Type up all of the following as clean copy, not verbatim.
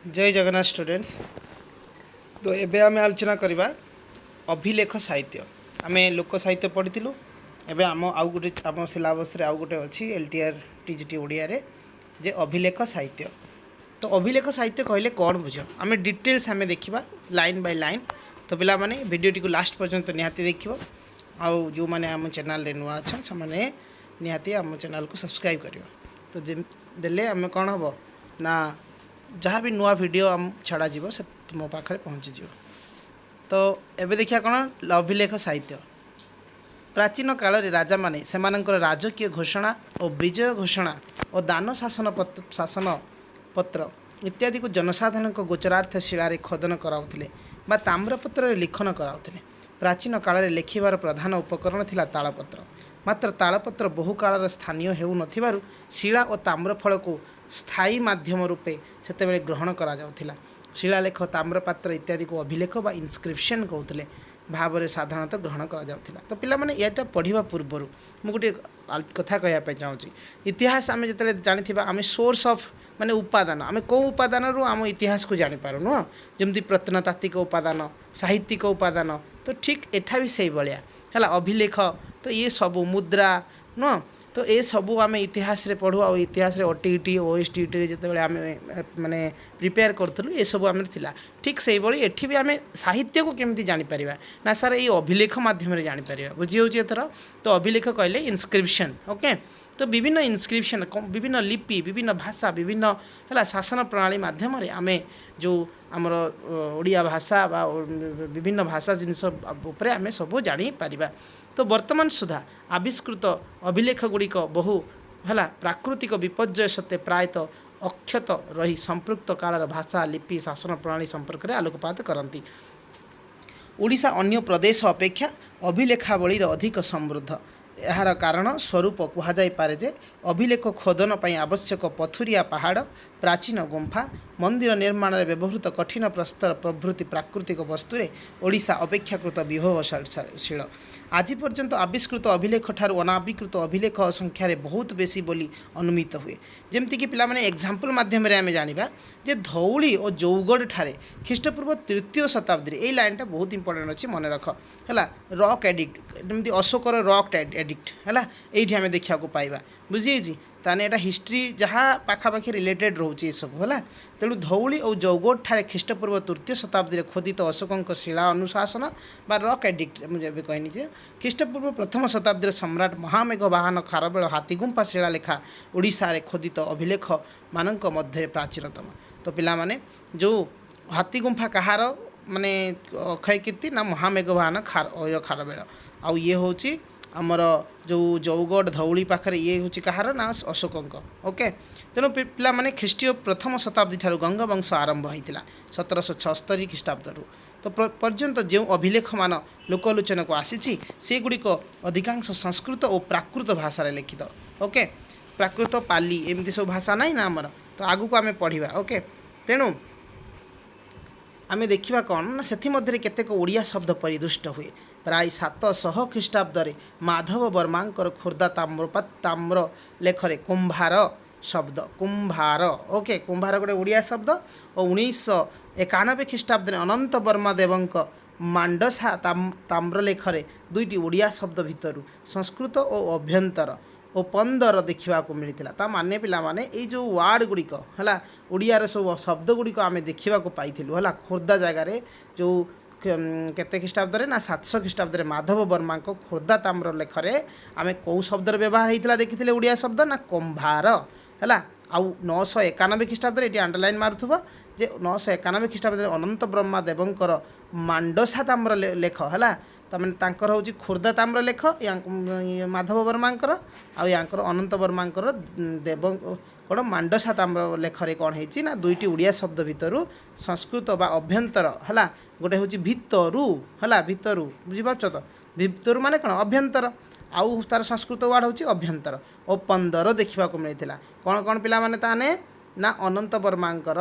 जय जगन्नाथ स्टूडेंट्स। तो एबे आम आलोचना करवा अभिलेख साहित्य। आम लोक साहित्य पढ़ी एबे आम आउ गोटे आम सिलेबस रे आउ गोटे अच्छी एलटीआर टीजीटी ओडिया रे जे अभिलेख साहित्य। तो अभिलेख साहित्य कहले कौन बुझ आम डिटेल्स आम देखा लाइन बाय लाइन। तो पिला माने वीडियोटी को लास्ट पर्यंत निहाती देखियो। आउ जो माने आम चैनल रे नुआ अच्छा से माने निहाती आम चैनल को सब्सक्राइब करियो। तो जे देले आम कौन हम ना जहाँ भी नुआ वीडियो आम छड़ा जीव से मो पाखे पहुँची जीव। तो एबे देखिया कौन अभिलेख साहित्य। प्राचीन काल रे राजा माने सेमानंकर राजकीय घोषणा और विजय घोषणा और दान शासन पत्र इत्यादि को जनसाधारण गोचरार्थ शिलार खदन कराउथिले बा ताम्रपत्र रे लिखन कराउथिले। प्राचीन काल रे लेखिबार प्रधान उपकरण थिला तालपत्र। मात्र तालपत्र बहु काल स्थानीय हेउ नथिबारु शिला और ताम्रफल को स्थायी माध्यम रूपे सेतेबेले ग्रहण करा जाउथिला। शिलालेख ताम्रपात्र इत्यादि को अभिलेख बा इनस्क्रिप्शन कहते भाव में साधारणतः ग्रहण करा जाउथिला। तो पिला माने एटा पढ़िबा पूर्व मु गोटे कथा कहया चाहूँगी। इतिहास आम जो जानी आम सोर्स ऑफ माने उपादान आम कौ उपादान आम इतिहास को जानीपार नुह जमी प्रत्नतात्विक उपादान साहित्यिक उपादान। तो ठीक एठा भी से भाया है अभिलेख। तो ये सबू मुद्रा नुह तो ये सबू आम इतिहास रे पढ़ू आ इतिहास रे ओटीईटी ओएसटीईटी जिते आम माने प्रिपेयर करूँ ये सब आम थिला। ठीक से भाई एठी भी आम साहित्य को केमती जानीपर ना सर ये अभिलेख माध्यम जानीपर बुझी हो एथर। तो अभिलेख कहले इनस्क्रिप्शन ओके। तो विभिन्न इनस्क्रिप्शन विभिन्न लिपि विभिन्न भाषा विभिन्न है शासन प्रणाली माध्यम आम जो आमर ओडिया भाषा बा विभिन्न भाषा जिनस उपर आम सब जानीपर। तो वर्तमान सुधा आविष्कृत अभिलेख गुड़िक बहु है प्राकृतिक विपर्यय सत्वे प्रायतः अक्षत रही संपृक्त कालर भाषा लिपि शासन प्रणाली संपर्क में आलोकपात करती। ओडिशा अन्य प्रदेश अपेक्षा अभिलेखावली अधिक समृद्ध। यार कारण स्वरूप कहुपर जे अभिलेख खोदन पर आवश्यक पथुरिया पहाड़ प्राचीन गुंफा मंदिर निर्माण में व्यवहृत कठिन प्रस्तर प्रभृति प्राकृतिक वस्तुरे ओडिशा अपेक्षाकृत विभवशील। आज पर्यंत आविष्कृत अभिलेख ठारू अनाविकृत अभिलेख संख्यार बहुत बेसी बोली अनुमित हुए। जमतीक पे एग्जाम्पल मध्यम आम जाना जे धौली और जौगढ़ ठारे ख्रीष्टपूर्व तृतीय शताब्दी ये लाइनटा बहुत इंपोर्टेंट अच्छी मन रख है रॉक एडिक्ट जमी अशोकर रॉक एडिक्ट है ये आम देखा पाइबा बुझी ताने एटा हिस्ट्री जहाँ पाखापाखि रिलेटेड रोचे सब है। तेणु धौली और जौगढ़ ठारे ख्रीष्टपूर्व तृतीय शताब्दी खोदित अशोकों शिला अनुशासन बा रॉक एडिक्ट मुझे कहनी जे ख्रीष्टपूर्व प्रथम शताब्दी सम्राट महामेघ वाहन खारबेल हाथीगुंफा शिलालेखा ओडिशा रे खोदित अभिलेख मानक मध्य प्राचीनतम। तो पिला माने जो हाथीगुंफा कहार माने अक्षय कीर्ति ना महामेघ वाहन खारबेल आउ ये होची आमर जो जौगढ़ धौली पाखे ये हूँ कहार ना अशोकों ओके। तेणु पिला माने ख्रीष्टीय प्रथम शताब्दी ठारू गंगा वंश आरंभ होता 1776 ख्रीष्टाब्द। तो पर्यंत जो अभिलेख मान लोकलोचन को आसी से गुड़िक अधिकांश संस्कृत और प्राकृत भाषा लिखित ओके। प्राकृत पाली एमती सब भाषा ना ना आमर। तो आगू को आम पढ़ा ओके। तेणु आम देखा कौन ना से केतेक ओडिया शब्द परिदुष्ट हुए। प्राय 700 ख्रीष्टाब्द माधव वर्मांकर खोर्धा ताम्र लेखरे कुंभार शब्द कुंभार ओके कुंभार गोटे ओडिया शब्द और 1991 ख्रीष्टाब्द अनंत वर्मा देवंक मांडसा ताम्रलेखरे दुईटी ओडिया शब्द भितर संस्कृत और अभ्यंतर और 15 देखा मिलता। माने पिला माने ये जो वार्ड गुड़िक है ओडियार सब शब्द गुड़िक आम देखा पाइलु है खोर्धा जगार जो केते ख्रीष्टाब्द ना 700 ख्रीष्टाब्द माधव वर्मा को खोर्धा ताम्र लेखरे आम कौ शब्द व्यवहार होता देखी ओडिया शब्द ना कुंभार है। आउ 991 ख्रीष्टाब्द ये अंडरलाइन मारुव जे 991 ख्रीष्टाब्द अनंत ब्रह्मा देवंकर मांडसा ताम्र लेख है तमें हूँ खोर्धा ताम्र लेख माधव वर्मांकर आंकर अनंत वर्मांकर देव कौन मांडसा ताम्र लेखरे कौन है ना दुईटी ओडिया शब्द भितर संस्कृत बा अभ्यंतर है गोटे हूँ भितरु है भितरु बुझीपार तो भितरु माने कौन अभ्यंतर आउ तार संस्कृत वार्ड हूँ अभ्यंतर और 15 देखा मिलता। कौन कौन पिला माने ताने ना अनंत वर्मांकर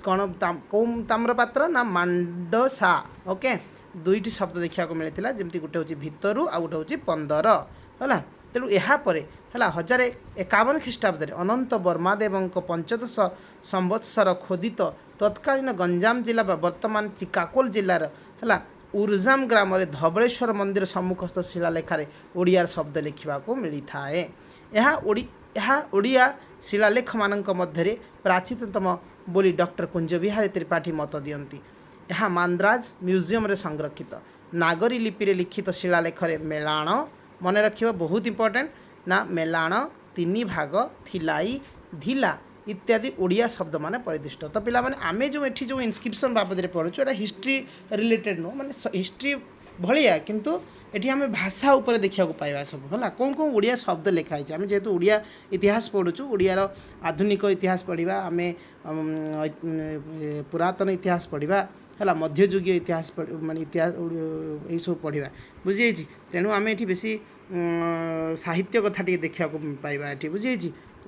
कौन कौ ताम्रपात्र ना मांडसा ओके दुईटी शब्द देखा मिलता जमी गोटे हूँ भितरु आ गोटे हूँ 15 है। तेणु यापर है 1051 ख्रीष्टाब्द अनंत वर्मादेव पंचदश संवत्सर खोदित तत्कालीन गंजाम जिला वर्तमान चिकाकोल जिलार है उर्जाम ग्राम रे धवलेश्वर मंदिर सम्मुखस्थ शिलालेखार ओडिया शब्द लिखा मिलता है। यह ओडिया शिलालेख मान मध्य प्राचीनतम बोली डॉक्टर कुंज बिहारी त्रिपाठी मत दियंती। यह मांद्राज म्यूजियम रे संरक्षित नागरी लिपि रे लिखित शिलालेख रे मेलाण मन रखिबा बहुत इंपोर्टेंट ना मेलाण तीन भाग थिलाई धिला इत्यादि ओडिया शब्द माने परिदिष्ट। तो पिला माने आमे जो एठी जो इनस्क्रिप्शन बाबद रे पढुछु एटा हिस्ट्री रिलेटेड नो माने हिस्ट्री भलिया किंतु एठी आमे भाषा ऊपर देखिया को पाइबा सब होला कोन कोन ओडिया शब्द लिखा है। आमे जेतु ओडिया इतिहास पढुछु ओडिया रो आधुनिक इतिहास पढिबा आमे पुरातन इतिहास पढिबा है मध्ययुगीय इतिहास माने इतिहास यही सब पढ़ा बुझी तेणु आम ये बेसी साहित्य कथा देखा पाइबा ये बुझी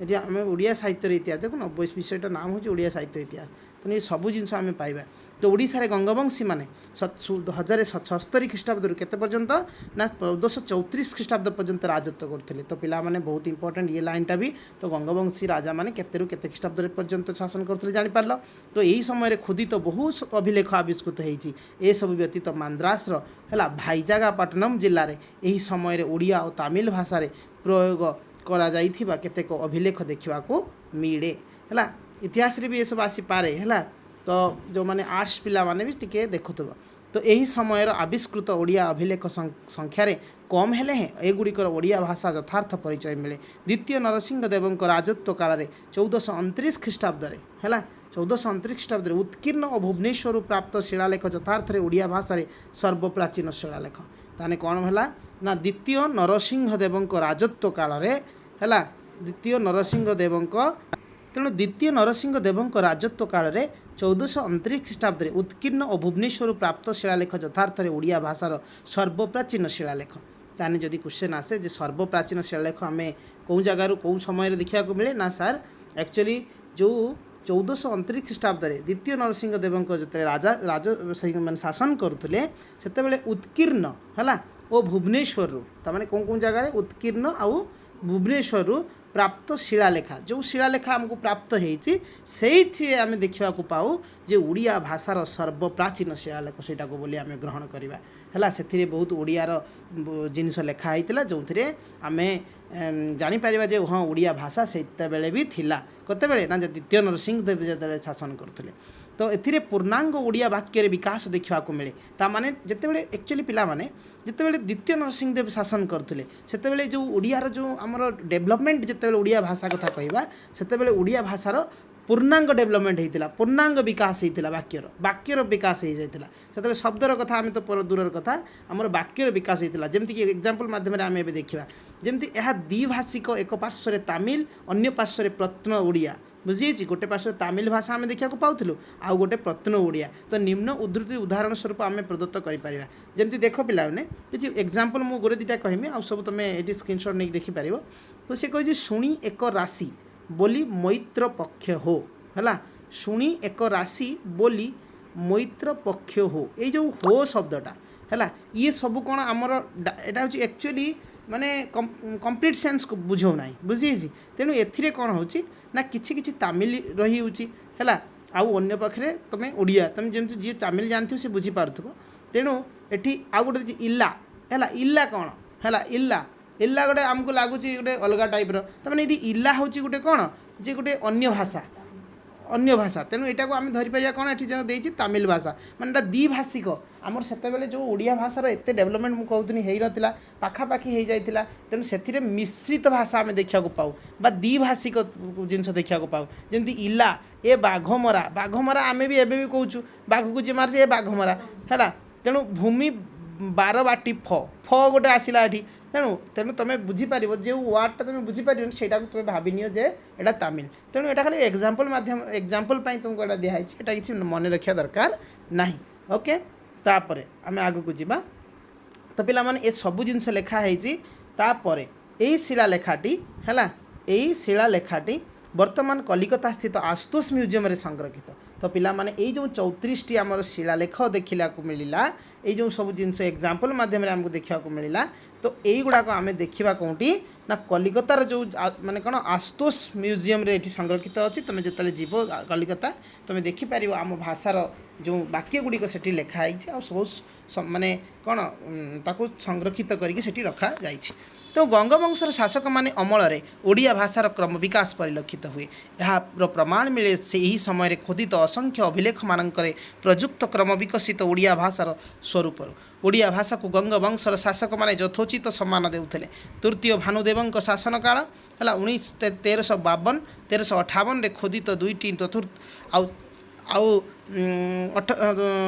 ये आम ओडिया साहित्य इतिहास देखो 90 विषयटा नाम हूँ ओडिया साहित्य इतिहास तेणु ये सब जिन आम पाइबा। तो ओडिशा गंगवंशी मैंने 1076 ख्रीष्टाब्द केते पर्यंत ना 1434 ख्रीष्टाब्द पर्यंत राजत्व करते। तो पिला माने बहुत इंपोर्टेंट ये लाइनटा भी तो गंगवंशी राजा मैंने केते ख्रीष्टाब्द पर्यंत शासन करते जापार। तो यही समय खुदित तो बहुत अभिलेख आविष्कृत होती सब व्यतीत मांद्रास है भाईजागापट्टनम जिले में यही समय ओडिया और तमिल भाषा प्रयोग करा जाइथिबा केतेक अभिलेख देखा मिले है। इतिहास रे भी ये सब आसीपे है। तो जो माने आर्ट्स पिला माने भी टिके देखुथबो। तो यही समय आविष्कृत ओडिया अभिलेख संख्यार कम हेले हैं एगुड़िकर ओडिया भाषा यथार्थ परिचय मिले द्वितीय नरसिंह देव राजत्व काल में 1429 ख्रीष्टाब्द है 1429 ख्रीष्टाब्द उत्कीर्ण और भुवनेश्वर प्राप्त शिलालेख यथार्थ ओडिया भाषा सर्वप्राचीन शिलालेख ताने कौन है ना द्वितीय नरसिंह देव राजत्व काल में है द्वितीय नरसिंह देव तेणु द्वितीय नरसिंह देव राजत्व काल में 1429 ख्रीष्टाब्द उत्कीर्ण और भुवनेश्वर प्राप्त शिलालेख यथार्थ ओडिया भाषार सर्वप्राचीन शिलालेख ताने जदि क्वेश्चन आसे जे सर्वप्राचीन शिलालेख आम कौ जगार कौ समय देखा मिले ना सर एक्चुअली जो 1429 ख्रीष्टाब्द द्वितीय नरसिंह देव जो राजा राज मैंने शासन करुले से उत्कीर्ण है और भुवनेश्वर तमाने कौन कौन जगार उत्कीर्ण आउ भुवनेश्वर प्राप्त शिलालेखा जो शिलालेखा आमको प्राप्त होती आम देखा पाऊ जे ओडिया भाषार सर्वप्राचीन शिलालेख सेटा को बोली आम ग्रहण करवा है से बहुत ओडियार जिनस लिखाई जो आम जापर जे हाँ ओडिया भाषा से भी थिला कते बेले ना द्वितीय नरसिंह देव जो शासन करते। तो ए पूर्णांग ओडिया वाक्य विकास देखा मिले ताने जितेबाला एक्चुअली पिला माने जितेबाला द्वितीय नरसिंह देव शासन करते से जो ओडियार जो आमर डेभलपमेंट जितेबाला ओडिया भाषा कथा कहवा से ओडिया भाषार पूर्णांग डेभलपमेंट होता पूर्णांग विकास होता वाक्यर विकास हो जाता से शब्दर कथा आम तो दूर कथा आमर वाक्यर विकास होता जमीक एग्जांपल मध्यम आम ए देखा जमी यह द्विभाषिक एक पार्श्व तमिल अन्य पार्श्व प्रत्न ओडिया बुझी गोटे पार्श्व तमिल भाषा आम देखा पाऊँ आउ गोटे प्रत्न ओडिया। तो निम्न उद्धृति उदाहरण स्वरूप आम प्रदत्त करें जमी देख पाने कि एग्जांपल मु गोटे दुटा कहमी आ सब तुम ये स्क्रीनशॉट नहीं देखिपार। तो सी कही शुणी एक राशि बोली मैत्र पक्ष हो है शुणी एक राशि बोली मैत्र पक्ष हो ये जो हो शब्दटा है ये सब कौन आमर एटा हूँ एक्चुअली माने कंप्लीट सेंस को बुझो ना बुझी तेणु ए कौन हो ना कि तमिल रही है आउ अन्य पाखे तुम ओडिया तुम जमी जी तमिल जानथि से बुझीपार तेणु ये आउ गोटे इला है इला कौन है इला गोटे आमको लगुच गोटे अलग टाइप्र तमें ये इला हूँ गोटे कौन जे गोटे अन्य भाषा तेणु यहाँ को आम धरीपर कौन ये जन देती तमिल भाषा माने द्विभाषिक आमर से जो ओडिया भाषार एत डेभलपमेंट मुझे हो ना पाखापाखि हो जाता तेणु से मिश्रित भाषा आम देखा पाऊ बा द्विभाषिक जिनस देखा पाऊ जमी इला ए बाघमरा आम भी एवं भी कौचु बाघ को जी मारे ए बाघमरा है तेणु भूमि बारबाटी फ गोटे आसला ये तेणु तेणु तुम बुझीपार जो वार्डटा तुम बुझीपार से तुम भाविनियो जे एटा तमिल तेणु यहाँ खाली एग्जांपल तुमको यहाँ दिखाई यहाँ किसी मन रखा दरकार ना। ओके तापर आम आग को जीवा। तो पिला माने ए सबु जिनस लिखाई यही शिलालेखाटी है यही शिलालेखाटी वर्तमान कलिकता स्थित आशुतोष म्यूजियम रे संरक्षित। तो पिला माने ये जो 34टी आमर शिलालेख देखा मिलला ये जो सब जिनस एग्जांपल माध्यम आमको देखा मिलला तो यही गुड़ाक आम देखा कौटी ना कलिकतार जो माने कौन आशुतोष म्यूजियम रे ये संरक्षित अच्छी तुम जो जीव कलिकता तुम देखिपार आम भाषार जो वाक्य गुड़िक से लिखाई आ सब माने कौन ताकू संरक्षित करके रखा जाइए। तो गंगवंशर शासक माने अमल ओडिया भाषार क्रम विकास परिलक्षित हुए। यार प्रमाण मिले से ही समय खोदित असंख्य अभिलेख मानक प्रयुक्त क्रम विकसित ओडिया भाषार स्वरूप ओडिया भाषा को गंगवंशर शासक माने यथोचित सम्मान देउथिले। तृतीय भानुदेव शासन काल है 1352 1358 खोदित दुईटी चतुर्थ आउ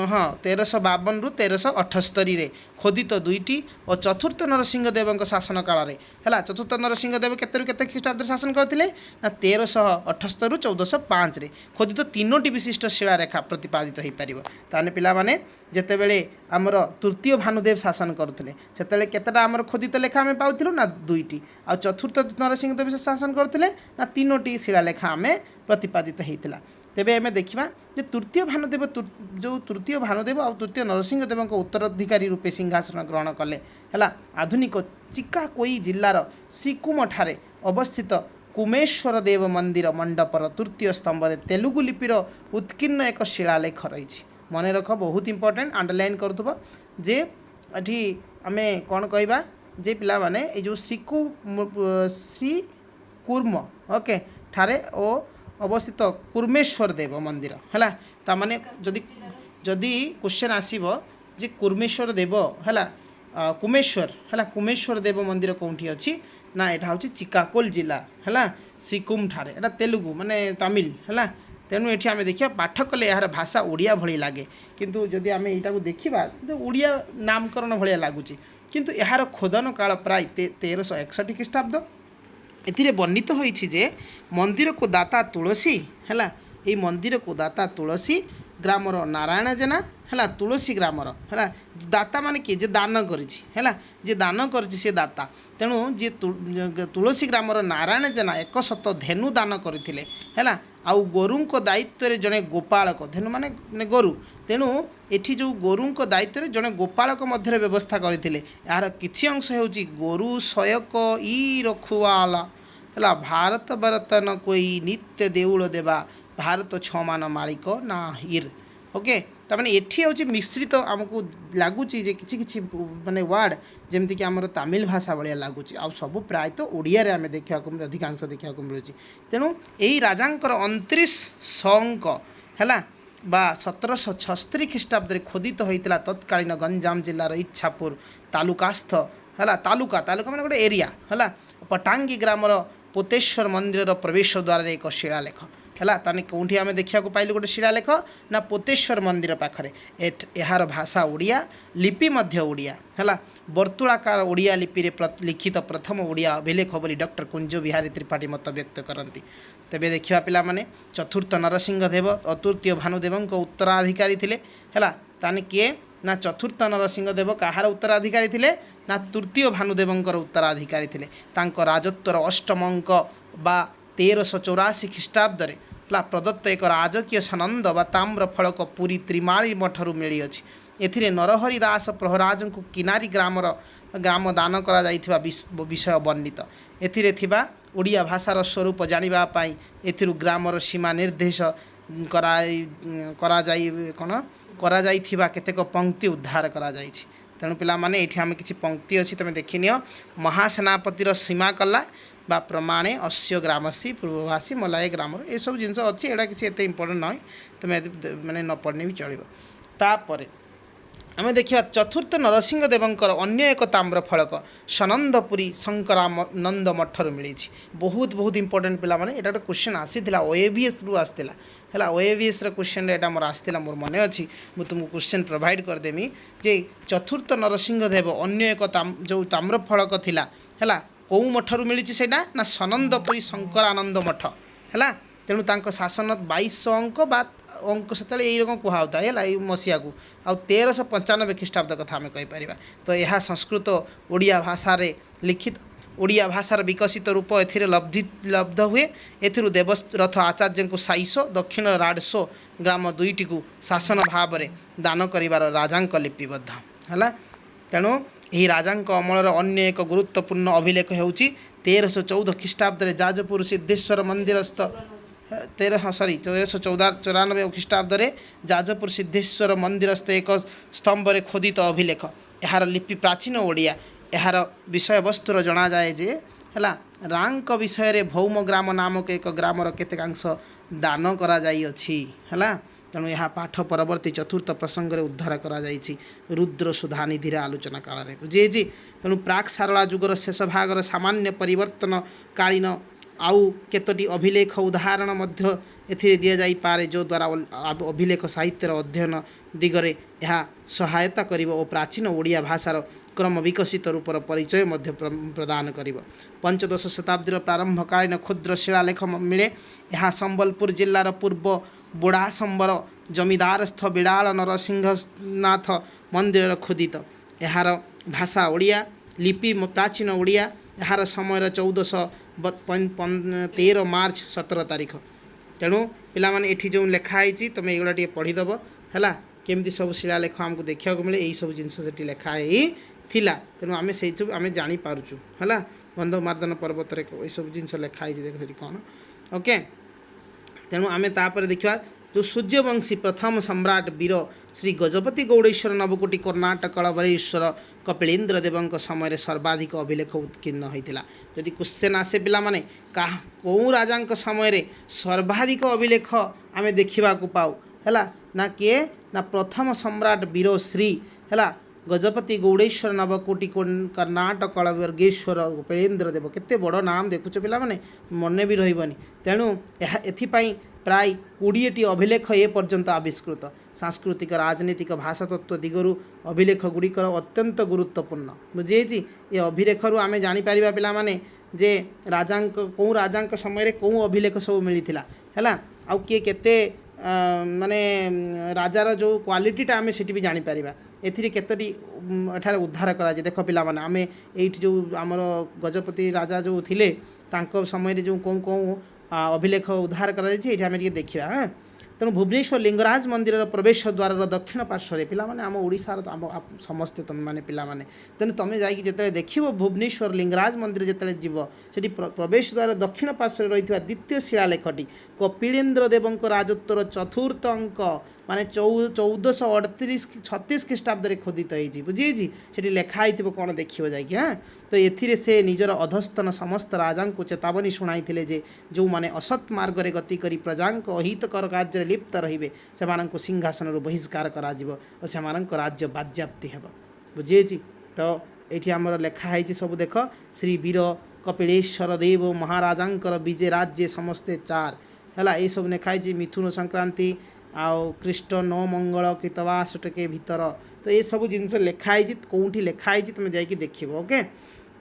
हाँ 1352 रु 1378 खोदित दुईटी और चतुर्थ नरसिंहदेव शासन काल है। चतुर्थ नरसिंहदेव केते ख्रीष्टाब्द शासन करते ना 1378 रु 1405 खोदित तीनोटी विशिष्ट शिलारेखा प्रतिपादित हो पार। ताने पिला माने जेतेबेले आमर तृतीय भानुदेव शासन करते से केतेटा आमर खोदित लेखा आम पाऊँ ना दुईटी आ चतुर्थ नरसिंहदेव शासन करते ना तीनोटी शिलालेखा आम प्रतिपादित होता। तेबे आम देखा जे तृतीय भानुदेव जो तृतीय भानुदेव और तृतीय नरसिंहदेव उत्तराधिकारी रूपे सिंहासन ग्रहण कले है। आधुनिक चिकाकोई जिलार श्रीकुम ठारे अवस्थित कुमेश्वर देव मंदिर मंडपर तृतीय स्तंभ तेलुगु लिपिर उत्कीर्ण एक शिलालेख रही। मन रख बहुत इंपोर्टेंट अंडरलाइन करुव जे ये आम कौन कहवा जे पिला माने ये जो श्री कुर्म ओके ठारे ओ अवस्थित कुर्मेश्वर देव मंदिर है ताने जदि जदि क्वेश्चन आसीबो जे कुर्मेश्वर देव है कुमेश्वर है कुमेश्वर देव मंदिर कौटी अच्छी ना यहाँ हूँ चिकाकोल जिला है श्रीकुम ठारे एटा तेलुगु माने तमिल है। तेणु ये आम देखा पाठ कले यार भाषा ओडिया भली लगे किंतु जदि आम यहाँ देखा तो ओडिया नामकरण भाया लगुच किंतु यार खोदन काल प्राय 1361 ख्रीष्टाब्द। एथिरे वर्णित होइछि जे मंदिर को दाता तुलसी है ये मंदिर को दाता तुलसी ग्रामर नारायण जेना है तुलसी ग्रामर है दाता माने कि जे दान करिछि है जे दान करिछि से दाता तेणु जे तुलसी ग्रामर नारायण जेना 100 धेनु दान करथिले है आउ गोरु दायित्व जड़े गोपालक धेनु माने गोरु तेणु एठी जो गोरु दायित्व जड़े गोपालक मध्य व्यवस्था करथिले। यार किछि अंश हेउछि गोरु सयक ई रखुवाला है भारत बर्तन कोई नित्य देउल देवा भारत छमान मालिक ना हिर ओके ताने एठी हूँ मिश्रित आमको लगुच कि माने वर्ड जमती कि आमर तमिल भाषा भाया लगुच आ सब प्रायतः ओडिया रे आमे देखा अधिकांश देखा मिलूँ। तेणु यही राजांकर 29 शंक है 1776 ख्रीष्टाब्द खोदित होता तत्कालीन गंजाम जिलार इच्छापुर तालुकास्थ है तालुका मैंने गोटे एरिया है पटांगी ग्रामर पोतेश्वर मंदिर प्रवेश द्वार एक शिलालेख है ताने कौटी आम देखा पाइलु गोटे शिलालेख ना पोतेश्वर मंदिर पाखरे यार भाषा ओडिया लिपि मध्य ओडिया है वर्तुलाकार ओडिया लिपि रे लिखित प्रथम ओडिया अभिलेख बोली डॉक्टर कुंज बिहारी त्रिपाठी मत व्यक्त करती। तेबे देखा पिला माने चतुर्थ नरसिंहदेव और तृतीय भानुदेव उत्तराधिकारी थिले है ताने किए ना चतुर्थ नरसिंहदेव कहार उत्तराधिकारी थिले ना तृतीय भानुदेवंकर उत्तराधिकारी थिले। तांको राजत्वर अष्टम अंक बा 1384 ख्रीष्टाब्द प्रदत्त एक राजकीय सनंद बा ताम्र फलक पुरी त्रिमाणी मठरू मिली अछि। एथिरे नरहरि दास प्रहराज को किनारी ग्राम दान करा जाइथिबा विषय वर्णित। एथिरे थिबा ओडिया भाषार स्वरूप जानिबा पाई एथिरु ग्रामर सीमा निर्देश करा जाइथिबा केतेक पंक्ति उद्धार करा जाइछि। तेणु पिला माने एठी आमे किछि पंक्ति अछि तमे देखिनियो महासेनापतिर सीमा कला बा प्रमाणे अस्य ग्रामसी पूर्वभाषी मलाय ग्रामर ये सब जिनस अच्छी एटा किसी एत इम्पोर्टेंट ना तुम मैंने न पढ़ने भी चलो। तापर आम देखा चतुर्थ नरसिंहदेवंकर अन्य एक ताम्र फलक सनंदपुरी शंकरानंद मठर मिली बहुत बहुत इंपोर्टेंट पिला माने एटा क्वेश्चन आसीथिला ओएवीएस रु आसीथिला है ओएवीएस क्वेश्चन एटा मोर आसीथिला मोर मन अछि मु तुमको क्वेश्चन प्रोवाइड कर देमी जे चतुर्थ नरसिंहदेव अन्य एक जो ताम्र फलक थिला है कौ मठर मिली सेटा ना सनंदपुरी शंकरानंद मठ है। तेणु तांको शासन 2200 अंक बा अंक से यही रकम कहता है मसीहा को आ 1395 ख्रीष्टाब्द कथा आम कहीपर। तो यह संस्कृत ओडिया भाषा रे लिखित ओडिया भाषार विकसित रूप लब्ध हुए। एथिरु देवरथ आचार्य को साइश दक्षिण राडसो ग्राम दुईटी को शासन भाव में दान करिवार राजांक लिपिबद्ध है। तेणु यही राजांक अमलर अन्य एक गुरुत्वपूर्ण अभिलेख होउछि 1314 ଖ୍ରୀଷ୍ଟାବ୍ଦରେ ଯାଜପୁର ସିଦ୍ଧେଶ୍ୱର ମନ୍ଦିରସ୍ଥ 1394 ଖ୍ରୀଷ୍ଟାବ୍ଦରେ ଯାଜପୁର ସିଦ୍ଧେଶ୍ୱର ମନ୍ଦିରସ୍ଥ ଏକ ସ୍ତମ୍ଭରେ ଖୋଦିତ ଅଭିଲେଖ। ଏହାର ଲିପି ପ୍ରାଚୀନ ଓଡ଼ିଆ। ଏହାର ବିଷୟବସ୍ତୁର ଜଣାଯାଏ ଯେ ହେଲା ରାଙ୍କ ବିଷୟରେ ଭୌମ ଗ୍ରାମ ନାମକ ଏକ ଗ୍ରାମର କେତେକାଂଶ ଦାନ କରାଯାଇଅଛି ହେଲା। ତେଣୁ ଏହା ପାଠ ପରବର୍ତ୍ତୀ ଚତୁର୍ଥ ପ୍ରସଙ୍ଗରେ ଉଦ୍ଧାର କରାଯାଇଛି ରୁଦ୍ର ସୁଧାନିଧିରେ ଆଲୋଚନା କାଳରେ ବୁଝିଯାଇଛି। ତେଣୁ ପ୍ରାକ୍ ସାରଳା ଯୁଗର ଶେଷ ଭାଗର ସାମାନ୍ୟ ପରିବର୍ତ୍ତନକାଳୀନ ଆଉ କେତୋଟି ଅଭିଲେଖ ଉଦାହରଣ ମଧ୍ୟ ଏଥିରେ ଦିଆଯାଇପାରେ ଯଦ୍ୱାରା ଅଭିଲେଖ ସାହିତ୍ୟର ଅଧ୍ୟୟନ ଦିଗରେ ଏହା ସହାୟତା କରିବ ଓ ପ୍ରାଚୀନ ଓଡ଼ିଆ ଭାଷାର କ୍ରମ ବିକଶିତ ରୂପର ପରିଚୟ ମଧ୍ୟ ପ୍ରଦାନ କରିବ। ପଞ୍ଚଦଶ ଶତାବ୍ଦୀର ପ୍ରାରମ୍ଭକାଳୀନ କ୍ଷୁଦ୍ର ଶିଳାଲେଖ ମିଳେ। ଏହା ସମ୍ବଲପୁର ଜିଲ୍ଲାର ପୂର୍ବ ବୋଡ଼ାସମ୍ବର ଜମିଦାରସ୍ଥ ବିଡ଼ାଳ ନରସିଂହନାଥ ମନ୍ଦିରର ଖୋଦିତ। ଏହାର ଭାଷା ଓଡ଼ିଆ, ଲିପି ପ୍ରାଚୀନ ଓଡ଼ିଆ। ଏହାର ସମୟର 1413 ମାର୍ଚ୍ଚ 17 ତାରିଖ। ତେଣୁ ପିଲାମାନେ ଏଠି ଯେଉଁ ଲେଖା ହେଇଛି ତୁମେ ଏଗୁଡ଼ା ଟିକେ ପଢ଼ିଦେବ ହେଲା। କେମିତି ସବୁ ଶିଳାଲେଖ ଆମକୁ ଦେଖିବାକୁ ମିଳେ, ଏଇସବୁ ଜିନିଷ ସେଠି ଲେଖା ହେଇଥିଲା। ତେଣୁ ଆମେ ସେଇଥିରୁ ଆମେ ଜାଣିପାରୁଛୁ ହେଲା। ଗନ୍ଧମାର୍ଦ୍ଦନ ପର୍ବତରେ ଏଇସବୁ ଜିନିଷ ଲେଖା ହେଇଛି ଦେଖ ସେଠି କ'ଣ ଓକେ। ତେଣୁ ଆମେ ତାପରେ ଦେଖିବା ଯେଉଁ ସୂର୍ଯ୍ୟବଂଶୀ ପ୍ରଥମ ସମ୍ରାଟ ବୀର ଶ୍ରୀ ଗଜପତି ଗୌଡ଼େଶ୍ୱର ନବକୋଟି କର୍ଣ୍ଣାଟକ କଳବରେଶ୍ୱର କପିଳେନ୍ଦ୍ର ଦେବଙ୍କ ସମୟରେ ସର୍ବାଧିକ ଅଭିଲେଖ ଉତ୍କୀର୍ଣ୍ଣ ହୋଇଥିଲା। ଯଦି କ୍ୱେଶ୍ଚନ୍ ଆସେ ପିଲାମାନେ କେଉଁ ରାଜାଙ୍କ ସମୟରେ ସର୍ବାଧିକ ଅଭିଲେଖ ଆମେ ଦେଖିବାକୁ ପାଉ ହେଲା, ନା କିଏ ନା ପ୍ରଥମ ସମ୍ରାଟ ବୀର ଶ୍ରୀ ହେଲା ଗଜପତି ଗୌଡ଼େଶ୍ୱର ନବକୋଟି କର୍ଣ୍ଣାଟକ କଳବର୍ଗେଶ୍ୱର କପିଳେନ୍ଦ୍ର ଦେବ। କେତେ ବଡ଼ ନାମ ଦେଖୁଛ ପିଲାମାନେ, ମନେ ବି ରହିବନି। ତେଣୁ ଏଥିପାଇଁ ପ୍ରାୟ 20ଟି ଅଭିଲେଖ ଏ ପର୍ଯ୍ୟନ୍ତ ଆବିଷ୍କୃତ। ସାଂସ୍କୃତିକ ରାଜନୈତିକ ଭାଷାତତ୍ତ୍ୱ ଦିଗରୁ ଅଭିଲେଖ ଗୁଡ଼ିକର ଅତ୍ୟନ୍ତ ଗୁରୁତ୍ୱପୂର୍ଣ୍ଣ ବୁଝିଯାଇଛି। ଏ ଅଭିଲେଖରୁ ଆମେ ଜାଣିପାରିବା ପିଲାମାନେ ଯେ କେଉଁ ରାଜାଙ୍କ ସମୟରେ କେଉଁ ଅଭିଲେଖ ସବୁ ମିଳିଥିଲା ହେଲା। ଆଉ କିଏ କେତେ ମାନେ ରାଜାର ଯେଉଁ କ୍ୱାଲିଟିଟା ଆମେ ସେଠି ବି ଜାଣିପାରିବା। ଏଥିରେ କେତୋଟି ଏଠାରେ ଉଦ୍ଧାର କରାଯାଏ ଦେଖ ପିଲାମାନେ। ଆମେ ଏଇଠି ଯେଉଁ ଆମର ଗଜପତି ରାଜା ଯେଉଁ ଥିଲେ ତାଙ୍କ ସମୟରେ ଯେଉଁ କେଉଁ ଅଭିଲେଖ ଉଦ୍ଧାର କରାଯାଇଛି ଏଇଠି ଆମେ ଟିକେ ଦେଖିବା ହଁ। ତେଣୁ ଭୁବନେଶ୍ୱର ଲିଙ୍ଗରାଜ ମନ୍ଦିରର ପ୍ରବେଶ ଦ୍ୱାରର ଦକ୍ଷିଣ ପାର୍ଶ୍ୱରେ ପିଲାମାନେ ଆମ ଓଡ଼ିଶାର ଆମ ସମସ୍ତେ ତୁମେମାନେ ପିଲାମାନେ, ତେଣୁ ତୁମେ ଯାଇକି ଯେତେବେଳେ ଦେଖିବ ଭୁବନେଶ୍ୱର ଲିଙ୍ଗରାଜ ମନ୍ଦିର ଯେତେବେଳେ ଯିବ ସେଠି ପ୍ରବେଶ ଦ୍ୱାର ଦକ୍ଷିଣ ପାର୍ଶ୍ୱରେ ରହିଥିବା ଦ୍ୱିତୀୟ ଶିଳାଲେଖଟି କପିଳେନ୍ଦ୍ର ଦେବଙ୍କ ରାଜତ୍ୱର ଚତୁର୍ଥ ଅଙ୍କ ମାନେ 1438-36 ଖ୍ରୀଷ୍ଟାବ୍ଦରେ ଖୋଦିତ ହେଇଛି ବୁଝିଯାଇଛି। ସେଠି ଲେଖା ହେଇଥିବ କ'ଣ ଦେଖିବ ଯାଇକି ହଁ। ତ ଏଥିରେ ସେ ନିଜର ଅଧସ୍ତନ ସମସ୍ତ ରାଜାଙ୍କୁ ଚେତାବନୀ ଶୁଣାଇଥିଲେ ଯେ ଯେଉଁମାନେ ଅସତ୍ ମାର୍ଗରେ ଗତି କରି ପ୍ରଜାଙ୍କ ଅହିତକର କାର୍ଯ୍ୟରେ ଲିପ୍ତ ରହିବେ ସେମାନଙ୍କୁ ସିଂହାସନରୁ ବହିଷ୍କାର କରାଯିବ ଓ ସେମାନଙ୍କ ରାଜ୍ୟ ବାଜ୍ୟାପ୍ତି ହେବ ବୁଝିଯାଇଛି। ତ ଏଇଠି ଆମର ଲେଖା ହେଇଛି ସବୁ ଦେଖ। ଶ୍ରୀ ବୀର କପିଳେଶ୍ୱର ଦେବ ମହାରାଜାଙ୍କର ବିଜେ ରାଜ୍ୟ ସମସ୍ତେ 4 ହେଲା। ଏଇସବୁ ଲେଖା ହେଇଛି। ମିଥୁନ ସଂକ୍ରାନ୍ତି ଆଉ ଖ୍ରୀଷ୍ଟ ନଅ ମଙ୍ଗଳ କୀତବାସ ଟକେ ଭିତର। ତ ଏସବୁ ଜିନିଷ ଲେଖା ହେଇଛି, କେଉଁଠି ଲେଖା ହେଇଛି ତୁମେ ଯାଇକି ଦେଖିବ ଓକେ।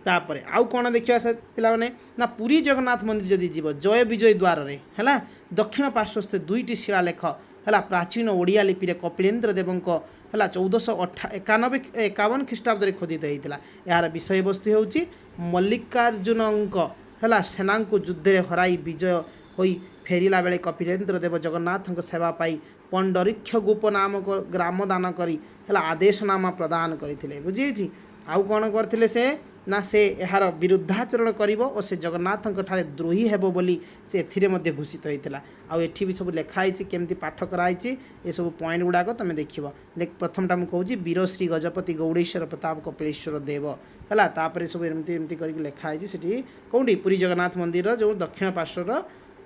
ତାପରେ ଆଉ କ'ଣ ଦେଖିବା ସେ ପିଲାମାନେ ନା ପୁରୀ ଜଗନ୍ନାଥ ମନ୍ଦିର ଯଦି ଯିବ ଜୟ ବିଜୟ ଦ୍ୱାରରେ ହେଲା ଦକ୍ଷିଣ ପାର୍ଶ୍ୱସ୍ଥ 2ଟି ଶିଳାଲେଖ ହେଲା ପ୍ରାଚୀନ ଓଡ଼ିଆ ଲିପିରେ କପିଳେନ୍ଦ୍ର ଦେବଙ୍କ ହେଲା 1451 ଖ୍ରୀଷ୍ଟାବ୍ଦରେ ଖୋଦିତ ହୋଇଥିଲା। ଏହାର ବିଷୟବସ୍ତୁ ହେଉଛି ମଲ୍ଲିକାର୍ଜୁନଙ୍କ ହେଲା ସେନାଙ୍କୁ ଯୁଦ୍ଧରେ ହରାଇ ବିଜୟ ହୋଇ ଫେରିଲା ବେଳେ କପିଳେନ୍ଦ୍ର ଦେବ ଜଗନ୍ନାଥଙ୍କ ସେବା ପାଇ ପଣ୍ଡରୀକ୍ଷ ଗୋପ ନାମକ ଗ୍ରାମ ଦାନ କରି ହେଲା ଆଦେଶନାମା ପ୍ରଦାନ କରିଥିଲେ ବୁଝିଯାଇଛି। ଆଉ କ'ଣ କରିଥିଲେ ସେ ନା ସେ ଏହାର ବିରୁଦ୍ଧାଚରଣ କରିବ ଓ ସେ ଜଗନ୍ନାଥଙ୍କ ଠାରେ ଦ୍ରୋହୀ ହେବ ବୋଲି ସେ ଏଥିରେ ମଧ୍ୟ ଘୋଷିତ ହୋଇଥିଲା। ଆଉ ଏଠି ବି ସବୁ ଲେଖା ହେଇଛି କେମିତି ପାଠ କରାହେଇଛି ଏସବୁ ପଏଣ୍ଟ ଗୁଡ଼ାକ ତୁମେ ଦେଖିବ। ପ୍ରଥମଟା ମୁଁ କହୁଛି ବୀର ଶ୍ରୀ ଗଜପତି ଗୌଡ଼େଶ୍ୱର ପ୍ରତାପ କପିଳେଶ୍ୱର ଦେବ ହେଲା। ତାପରେ ସବୁ ଏମିତି ଏମିତି କରିକି ଲେଖା ହେଇଛି ସେଠି କେଉଁଠି ପୁରୀ ଜଗନ୍ନାଥ ମନ୍ଦିରର ଯେଉଁ ଦକ୍ଷିଣ ପାର୍ଶ୍ୱର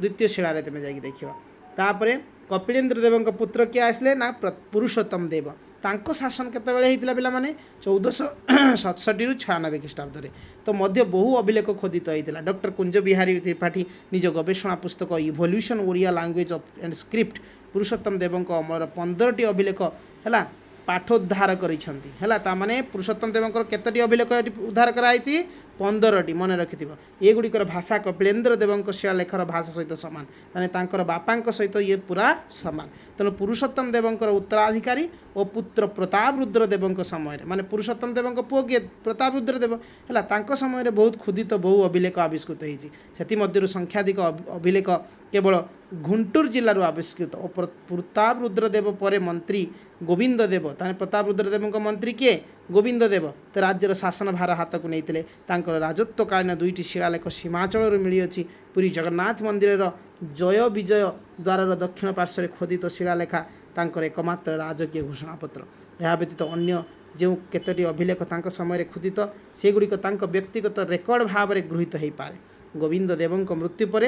ଦ୍ୱିତୀୟ ଶିଳାରେ ତୁମେ ଯାଇକି ଦେଖିବ। ତାପରେ କପିଳେନ୍ଦ୍ର ଦେବଙ୍କ ପୁତ୍ର କିଏ ଆସିଲେ ନା ପୁରୁଷୋତ୍ତମ ଦେବ। ତାଙ୍କ ଶାସନ କେତେବେଳେ ହେଇଥିଲା ପିଲାମାନେ 1467-96 ଖ୍ରୀଷ୍ଟାବ୍ଦରେ। ତ ମଧ୍ୟ ବହୁ ଅଭିଲେଖ ଖୋଦିତ ହୋଇଥିଲା। ଡକ୍ଟର କୁଞ୍ଜ ବିହାରୀ ତ୍ରିପାଠୀ ନିଜ ଗବେଷଣା ପୁସ୍ତକ evolution Odia language and script Purushottam ଦେବଙ୍କ ଅମଳର 15ଟି ଅଭିଲେଖ ହେଲା ପାଠୋଦ୍ଧାର କରିଛନ୍ତି ହେଲା। ତାମାନେ ପୁରୁଷୋତ୍ତମ ଦେବଙ୍କର କେତୋଟି ଅଭିଲେଖ ଏଠି ଉଦ୍ଧାର କରାଯାଇଛି 15ଟି ମନେ ରଖିଥିବ। ଏଗୁଡ଼ିକର ଭାଷା କପିଳେନ୍ଦ୍ର ଦେବଙ୍କ ଶିଳାଲେଖର ଭାଷା ସହିତ ସମାନ, ମାନେ ତାଙ୍କର ବାପାଙ୍କ ସହିତ ଇଏ ପୁରା ସମାନ। ତେଣୁ ପୁରୁଷୋତ୍ତମ ଦେବଙ୍କର ଉତ୍ତରାଧିକାରୀ ଓ ପୁତ୍ର ପ୍ରତାପ ରୁଦ୍ରଦେବ समय माने पुरुषोत्तम देव पुओ किए प्रताप रुद्रदेव है समय बहुत क्षुदित बहु अभिलेख आविष्कृत होती से संख्याधिक अभिलेख केवल घुंटूर जिलूर आविष्कृत और प्रताप रुद्रदेव पर मंत्री गोविंद देव ताने प्रताप रुद्रदेव मंत्री किए गोविंद देव तो राज्यर शासन भार हाथ को नहीं राजत्वकालीन 2टी शिलालेख सीमाचल मिली पुरी जगन्नाथ मंदिर जय विजय द्वार दक्षिण पार्श्व खोदित शिलालेखा तांकर एकमात्र राजकीय घोषणापत्र यह व्यतीत अन्य जो केतोटी अभिलेख समय खुदित सेगुड़िक व्यक्तिगत रेकर्ड भाव में गृहीत हो पारे गोविंद देव मृत्यु पर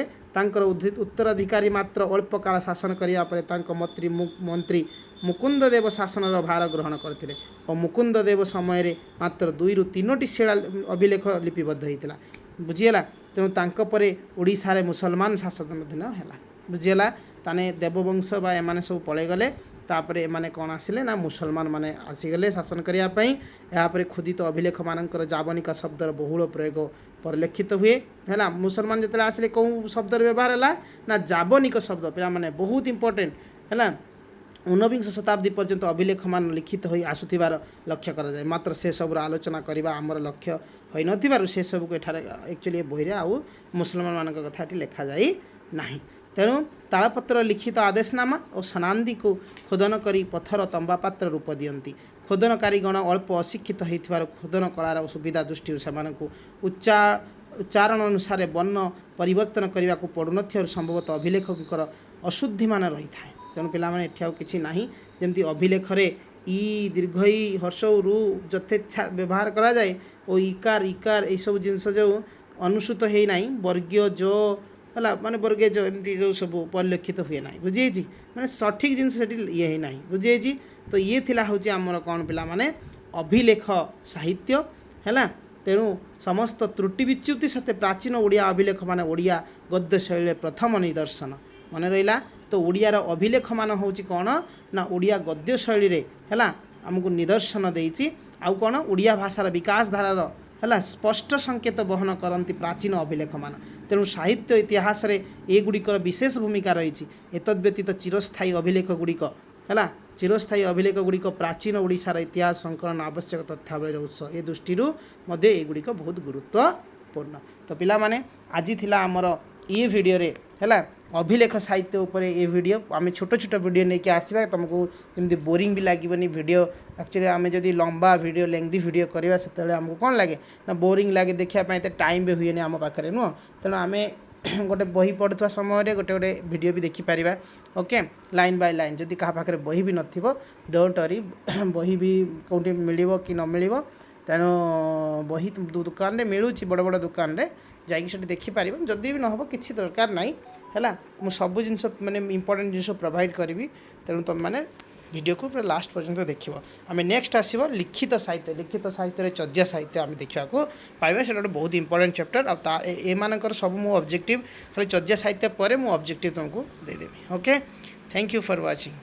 उत्तराधिकारी मात्र अल्प काल शासन करने मंत्री मुकुंद देव शासन भार ग्रहण करते और मुकुंद देव समय मात्र 2 ରୁ 3ଟି शिला अभिलेख लिपिबद्ध होता बुझीगला तेणु पर ओडिशा रे मुसलमान शासन है बुझीगला ताने देववंश बा एमाने सब पलैगले तापर एमाने कौन आसिले ना मुसलमान माने आसीगले शासन करने यापर खुदित अभिलेख मानकर जावनिका शब्दर बहुल प्रयोग परिलक्षित हुए है मुसलमान जो आसिले कौ शब्दर व्यवहार है ना जावनिक शब्द पे माने बहुत इंपोर्टेंट है 19 शताब्दी पर्यंत अभिलेख मान लिखित हो आसुथिबार लक्ष्य करा जाए मात्र से सब आलोचना करबा आमर लक्ष्य होई नथिबारु से सब को एठारे एक्चुअली बही आउ मुसलमान मान कथा लिखा जाई नाही तेणु तालपत्र लिखित आदेशनामा और सनांदी को खोदन करी पत्थर तंबा पात्र रूप दियंती खोदन कारीगण अल्प अशिक्षित होइथिबारु खोदन कलार सुविधा दृष्टि सेमानकु उच्चारण अनुसार वर्ण परिवर्तन करने को पड़ुन संभवतः अभिलेखकर अशुद्धि मान रही था तेणु पिलाने एठी किसी ना जमी अभिलेख इ दीर्घ ई हर्ष रु यथेच्छा व्यवहार करा जाए और इकार इकार यह सब जिनस जो अनुसूत है ना वर्गीय जो है माने वर्गीय जो एमती जो सब परिलक्षित हुए ना बुझी माने सठिक जिनस ये ही ना बुझी तो ये थिला हूँ आमर कौन पिला माने अभिलेख साहित्य है तेणु समस्त त्रुटि विच्युति सत्ते प्राचीन ओडिया अभिलेख माने ओडिया गद्य शैली प्रथम निदर्शन मन रहा तो ओडियार अभिलेख मान हूँ कौन ना ओडिया गद्य शैली है आमको निदर्शन देती आउ कौन ओडिया भाषार विकास धारार है स्पष्ट संकेत बहन करती प्राचीन अभिलेख मान तेणु साहित्य इतिहास एगुड़िकर विशेष भूमिका रही एतद्व्यतीत चिरस्थायी अभिलेख गुड़िक है चिरस्थायी अभिलेख गुड़िक प्राचीन ओडिशार इतिहास संकलन आवश्यक तथ्यावलीर उत्स ए दृष्टि एगुड़िक बहुत गुरुत्वपूर्ण तो पिला माने आज थिला आमर ये वीडियो रे है अभिलेख साहित्य उपर ये वीडियो आम छोट छोट वीडियो नहीं आसवा तुमको जमी बोरिंग भी लगे वीडियो एक्चुअली आम जब लंबा वीडियो लेंथी वीडियो करवा से आमको कौन लगे ना बोरिंग लगे देखापी तो टाइम भी हुए आम पाखे नुह तेणु आम गोटे बही पढ़ुवा समय गोटे गोटे वीडियो भी देखिपर ओके लाइन बाय लाइन जदि क्या पाखे बही भी नथिबो डोंट वरी बही भी कौटी मिल कि न मिल तेणु बही दुकान में मिलूँ बड़ बड़ दुकान में जाकि देखिपर जदि भी नहब किसी दरकार नाई है मुझे सब जिन मैंने इंपोर्टेंट जिन प्रोवाइड करी तेणु तुम मैंने वीडियो को पूरा लास्ट पर्यंत देखिए आम नेक्स्ट आसो लिखित साहित्य चर्या साहित्य आम देखा पाइबा से बहुत इंपोर्टेंट चैप्टर एमानकर सब मो ऑब्जेक्टिव खाली चर्या साहित्य पर मो ऑब्जेक्टिव तुमको देदेवी okay thank you for watching.